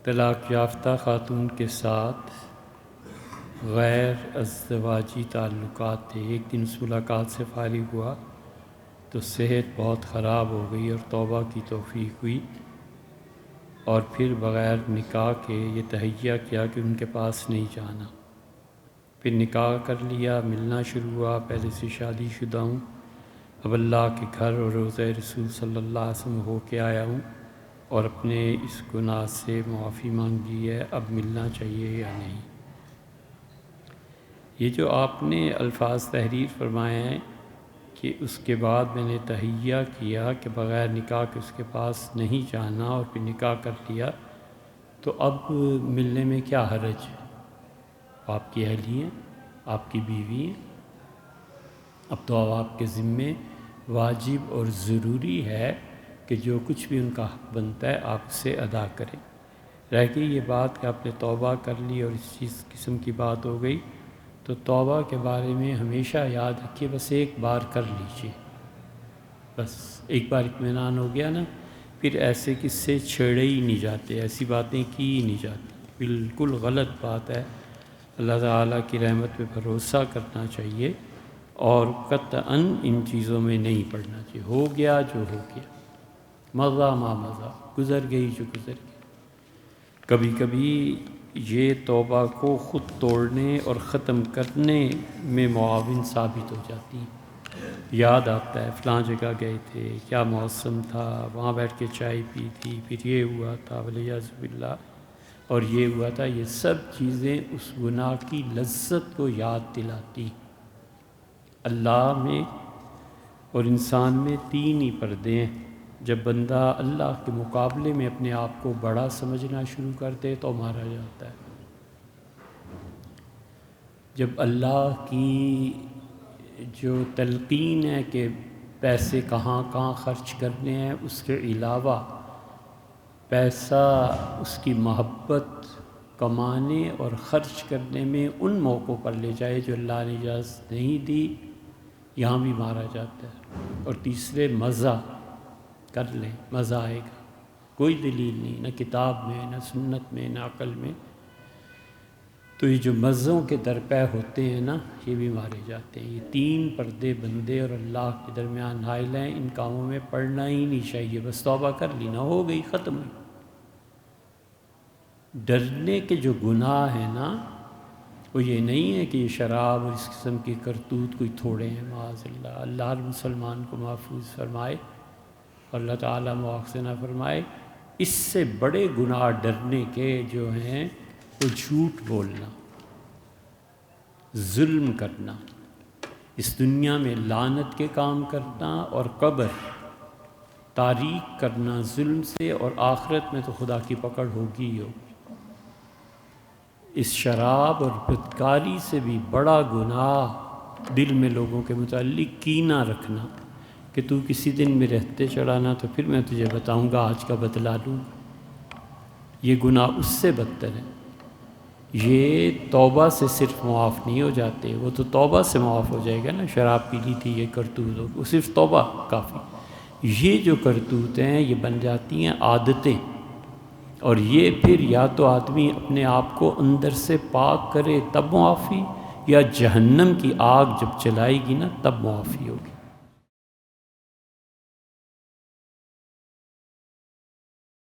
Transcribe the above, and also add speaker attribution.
Speaker 1: طلاق یافتہ خاتون کے ساتھ غیر ازدواجی تعلقات تھے۔ ایک دن اس ملاقات سے فارغ ہوا تو صحت بہت خراب ہو گئی اور توبہ کی توفیق ہوئی، اور پھر بغیر نکاح کے یہ تہیہ کیا کہ ان کے پاس نہیں جانا۔ پھر نکاح کر لیا، ملنا شروع ہوا، پہلے سے شادی شدہ ہوں، اب اللہ کے گھر اور روضہ رسول صلی اللہ علیہ وسلم ہو کے آیا ہوں اور اپنے اس گناہ سے معافی مانگی ہے، اب ملنا چاہیے یا نہیں۔ یہ جو آپ نے الفاظ تحریر فرمائے ہیں کہ اس کے بعد میں نے تہیہ کیا کہ بغیر نکاح کے اس کے پاس نہیں جانا اور پھر نکاح کر لیا، تو اب ملنے میں کیا حرج ہے؟ آپ کی اہلی ہیں، آپ کی بیوی ہیں، اب تو آپ کے ذمے واجب اور ضروری ہے کہ جو کچھ بھی ان کا حق بنتا ہے آپ اسے ادا کریں۔ رہ گئی یہ بات کہ آپ نے توبہ کر لی اور اس چیز قسم کی بات ہو گئی، تو توبہ کے بارے میں ہمیشہ یاد رکھیے بس ایک بار کر لیجیے، بس ایک بار اطمینان ہو گیا نا، پھر ایسے قصے چھیڑے ہی نہیں جاتے، ایسی باتیں کی ہی نہیں جاتی، بالکل غلط بات ہے۔ اللہ تعالیٰ کی رحمت پہ بھروسہ کرنا چاہیے اور قطعاً ان چیزوں میں نہیں پڑنا چاہیے۔ ہو گیا جو ہو گیا، مضی ما مضی، گزر گئی جو گزر گئی۔ کبھی کبھی یہ توبہ کو خود توڑنے اور ختم کرنے میں معاون ثابت ہو جاتی ہیں۔ یاد آتا ہے فلاں جگہ گئے تھے، کیا موسم تھا، وہاں بیٹھ کے چائے پی تھی، پھر یہ ہوا تھا ولیعذ باللہ، اور یہ ہوا تھا۔ یہ سب چیزیں اس گناہ کی لذت کو یاد دلاتی۔ اللہ میں اور انسان میں تین ہی پردے ہیں۔ جب بندہ اللہ کے مقابلے میں اپنے آپ کو بڑا سمجھنا شروع کرتے تو مارا جاتا ہے۔ جب اللہ کی جو تلقین ہے کہ پیسے کہاں کہاں خرچ کرنے ہیں، اس کے علاوہ پیسہ اس کی محبت کمانے اور خرچ کرنے میں ان موقعوں پر لے جائے جو اللہ نے اجازت نہیں دی، یہاں بھی مارا جاتا ہے۔ اور تیسرے مزہ کر لیں، مزہ آئے گا، کوئی دلیل نہیں، نہ کتاب میں، نہ سنت میں، نہ عقل میں، تو یہ جو مزوں کے درپے ہوتے ہیں نا، یہ بھی مارے جاتے ہیں۔ یہ تین پردے بندے اور اللہ کے درمیان حائل ہیں، ان کاموں میں پڑنا ہی نہیں چاہیے۔ بس توبہ کر لی نا، ہو گئی، ختم ہوئی۔ ڈرنے کے جو گناہ ہیں نا، وہ یہ نہیں ہے کہ یہ شراب اور اس قسم کی کرتوت کوئی تھوڑے ہیں، معاذ اللہ۔ اللہ ہر مسلمان کو محفوظ فرمائے اور اللہ تعالیٰ مواخذہ نہ فرمائے۔ اس سے بڑے گناہ ڈرنے کے جو ہیں وہ جھوٹ بولنا، ظلم کرنا، اس دنیا میں لعنت کے کام کرنا اور قبر تاریک کرنا ظلم سے، اور آخرت میں تو خدا کی پکڑ ہوگی ہی ہوگی۔ اس شراب اور بدکاری سے بھی بڑا گناہ دل میں لوگوں کے متعلق کینہ رکھنا کہ تو کسی دن میرے ہتھے چڑھانا تو پھر میں تجھے بتاؤں گا، آج کا بدلہ لوں۔ یہ گناہ اس سے بدتر ہے۔ یہ توبہ سے صرف معاف نہیں ہو جاتے، وہ تو توبہ سے معاف ہو جائے گا نا، شراب پی لی تھی، یہ کرتوت ہو، وہ صرف توبہ کافی۔ یہ جو کرتوت ہیں یہ بن جاتی ہیں عادتیں، اور یہ پھر یا تو آدمی اپنے آپ کو اندر سے پاک کرے تب معافی، یا جہنم کی آگ جب چلائے گی نا تب معافی ہوگی۔